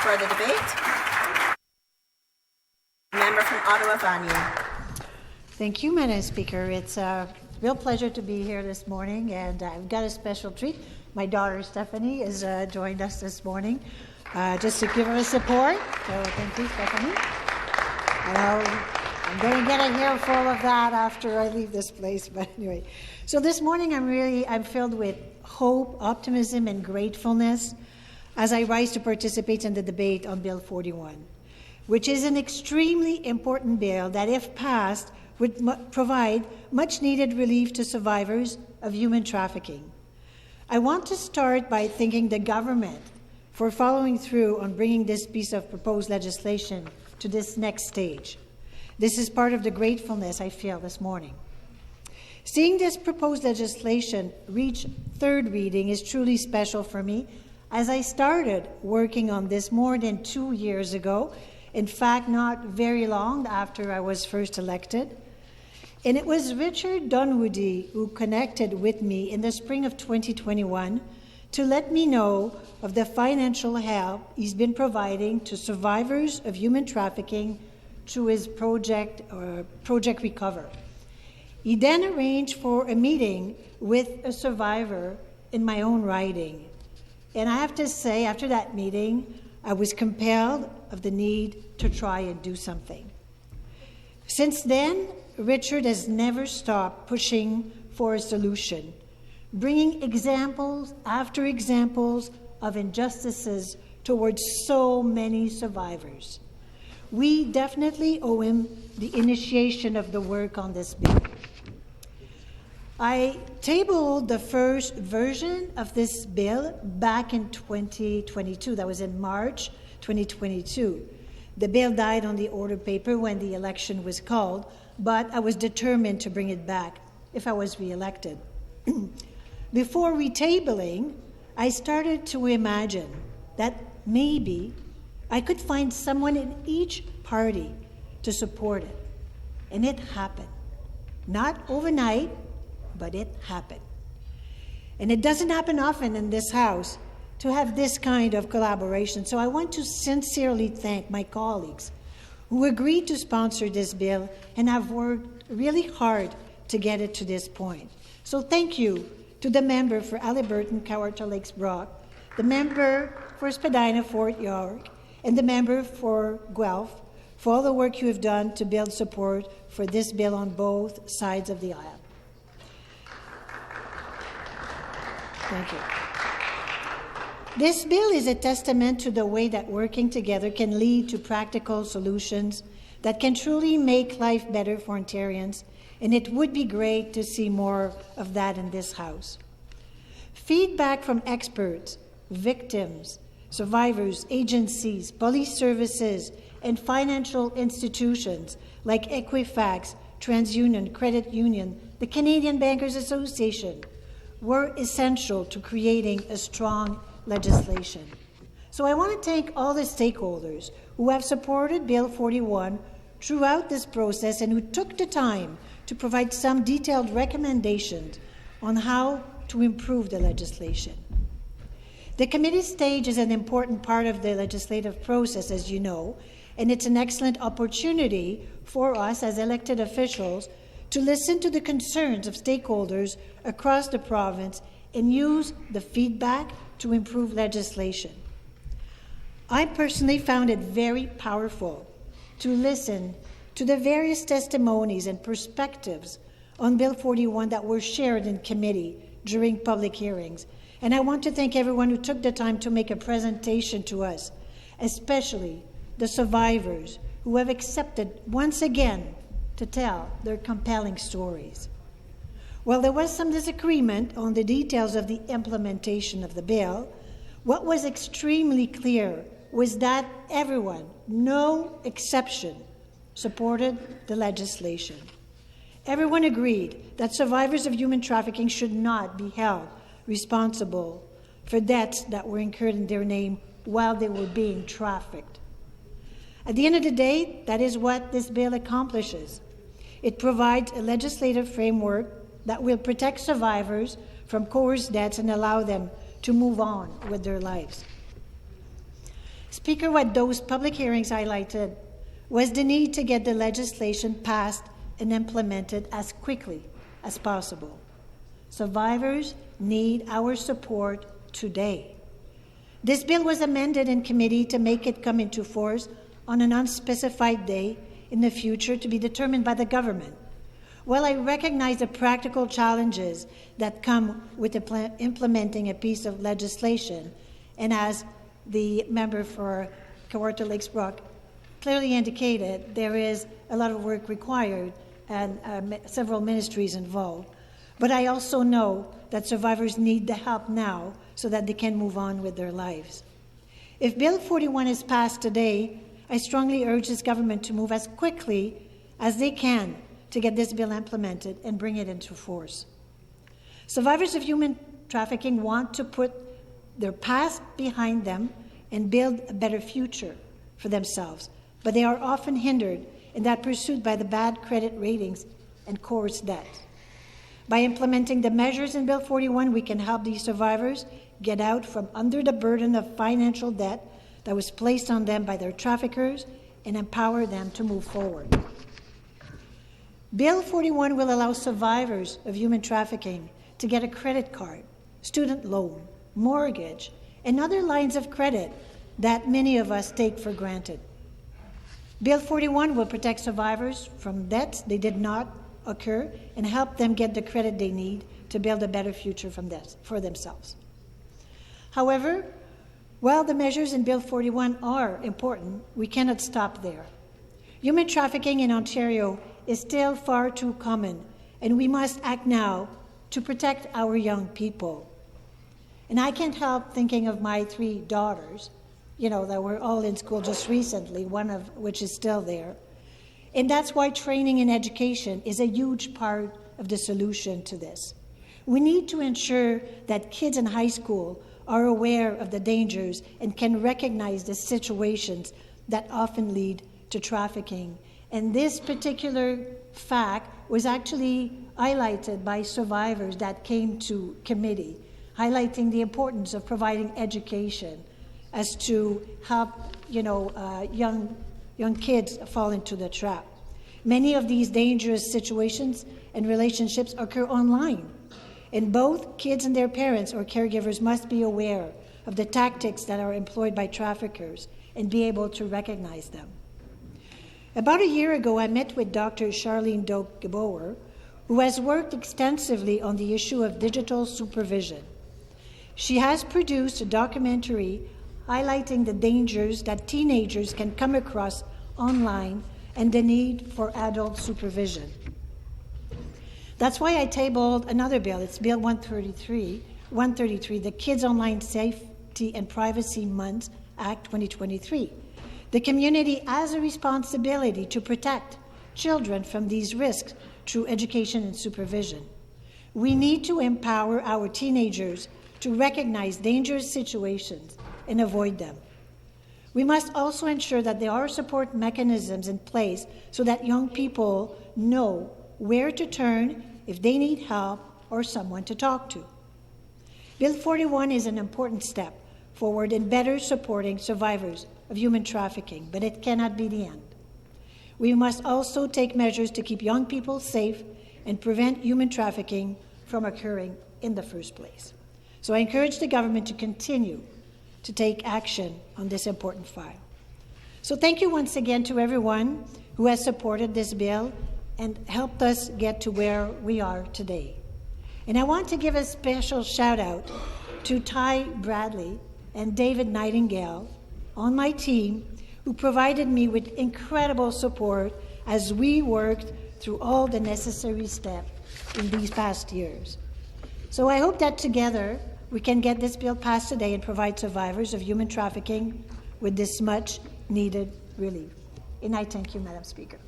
for the debate. Member from Ottawa Vanier. Thank you, Madam Speaker. It's a real pleasure to be here this morning, and I've got a special treat. My daughter Stephanie has joined us this morning just to give her support. So thank you, Stephanie. I'm going to get a hair full of that after I leave this place, but anyway. So this morning I'm filled with hope, optimism, and gratefulness as I rise to participate in the debate on Bill 41, which is an extremely important bill that, if passed, would provide much-needed relief to survivors of human trafficking. I want to start by thanking the government for following through on bringing this piece of proposed legislation to this next stage. This is part of the gratefulness I feel this morning. Seeing this proposed legislation reach third reading is truly special for me, as I started working on this more than 2 years ago, in fact, not very long after I was first elected. And it was Richard Dunwoody who connected with me in the spring of 2021 to let me know of the financial help he's been providing to survivors of human trafficking through his Project Recover. He then arranged for a meeting with a survivor in my own riding. And I have to say, after that meeting, I was compelled of the need to try and do something. Since then, Richard has never stopped pushing for a solution, bringing examples after examples of injustices towards so many survivors. We definitely owe him the initiation of the work on this bill. I tabled the first version of this bill back in 2022. That was in March 2022. The bill died on the order paper when the election was called, but I was determined to bring it back if I was reelected. Before retabling, I started to imagine that maybe I could find someone in each party to support it. And it happened. Not overnight, but it happened. And it doesn't happen often in this House to have this kind of collaboration. So I want to sincerely thank my colleagues who agreed to sponsor this bill and have worked really hard to get it to this point. So thank you to the member for Haliburton, Kawartha Lakes Brock, the member for Spadina, Fort York, and the member for Guelph for all the work you have done to build support for this bill on both sides of the aisle. Thank you. This bill is a testament to the way that working together can lead to practical solutions that can truly make life better for Ontarians, and it would be great to see more of that in this House. Feedback from experts, victims, survivors, agencies, police services, and financial institutions like Equifax, TransUnion, Credit Union, the Canadian Bankers Association were essential to creating a strong legislation. So I want to thank all the stakeholders who have supported Bill 41 throughout this process and who took the time to provide some detailed recommendations on how to improve the legislation. The committee stage is an important part of the legislative process, as you know, and it's an excellent opportunity for us as elected officials to listen to the concerns of stakeholders across the province and use the feedback to improve legislation. I personally found it very powerful to listen to the various testimonies and perspectives on Bill 41 that were shared in committee during public hearings. And I want to thank everyone who took the time to make a presentation to us, especially the survivors who have accepted once again to tell their compelling stories. While there was some disagreement on the details of the implementation of the bill, what was extremely clear was that everyone, no exception, supported the legislation. Everyone agreed that survivors of human trafficking should not be held responsible for debts that were incurred in their name while they were being trafficked. At the end of the day, that is what this bill accomplishes. It provides a legislative framework that will protect survivors from coerced debts and allow them to move on with their lives. Speaker, what those public hearings highlighted was the need to get the legislation passed and implemented as quickly as possible. Survivors need our support today. This bill was amended in committee to make it come into force on an unspecified day in the future to be determined by the government. While I recognize the practical challenges that come with implementing a piece of legislation, and as the member for Kawartha Lakes Brock clearly indicated, there is a lot of work required and several ministries involved. But I also know that survivors need the help now so that they can move on with their lives. If Bill 41 is passed today, I strongly urge this government to move as quickly as they can to get this bill implemented and bring it into force. Survivors of human trafficking want to put their past behind them and build a better future for themselves, but they are often hindered in that pursuit by the bad credit ratings and coarse debt. By implementing the measures in Bill 41, we can help these survivors get out from under the burden of financial debt that was placed on them by their traffickers and empower them to move forward. Bill 41 will allow survivors of human trafficking to get a credit card, student loan, mortgage, and other lines of credit that many of us take for granted. Bill 41 will protect survivors from debts they did not occur and help them get the credit they need to build a better future for themselves. However, while the measures in Bill 41 are important, we cannot stop there. Human trafficking in Ontario is still far too common, and we must act now to protect our young people. And I can't help thinking of my 3 daughters, that were all in school just recently, one of which is still there. And that's why training and education is a huge part of the solution to this. We need to ensure that kids in high school are aware of the dangers and can recognize the situations that often lead to trafficking. And this particular fact was actually highlighted by survivors that came to committee, highlighting the importance of providing education as to help young kids fall into the trap. Many of these dangerous situations and relationships occur online, and both kids and their parents or caregivers must be aware of the tactics that are employed by traffickers and be able to recognize them. About a year ago, I met with Dr. Charlene Doak-Geboer, who has worked extensively on the issue of digital supervision. She has produced a documentary highlighting the dangers that teenagers can come across online and the need for adult supervision. That's why I tabled another bill. It's Bill 133, the Kids Online Safety and Privacy Month Act 2023. The community has a responsibility to protect children from these risks through education and supervision. We need to empower our teenagers to recognize dangerous situations and avoid them. We must also ensure that there are support mechanisms in place so that young people know where to turn if they need help or someone to talk to. Bill 41 is an important step forward in better supporting survivors of human trafficking, but it cannot be the end. We must also take measures to keep young people safe and prevent human trafficking from occurring in the first place. So I encourage the government to continue to take action on this important file. So thank you once again to everyone who has supported this bill and helped us get to where we are today. And I want to give a special shout out to Ty Bradley and David Nightingale on my team, who provided me with incredible support as we worked through all the necessary steps in these past years. So I hope that together we can get this bill passed today and provide survivors of human trafficking with this much needed relief. And I thank you, Madam Speaker.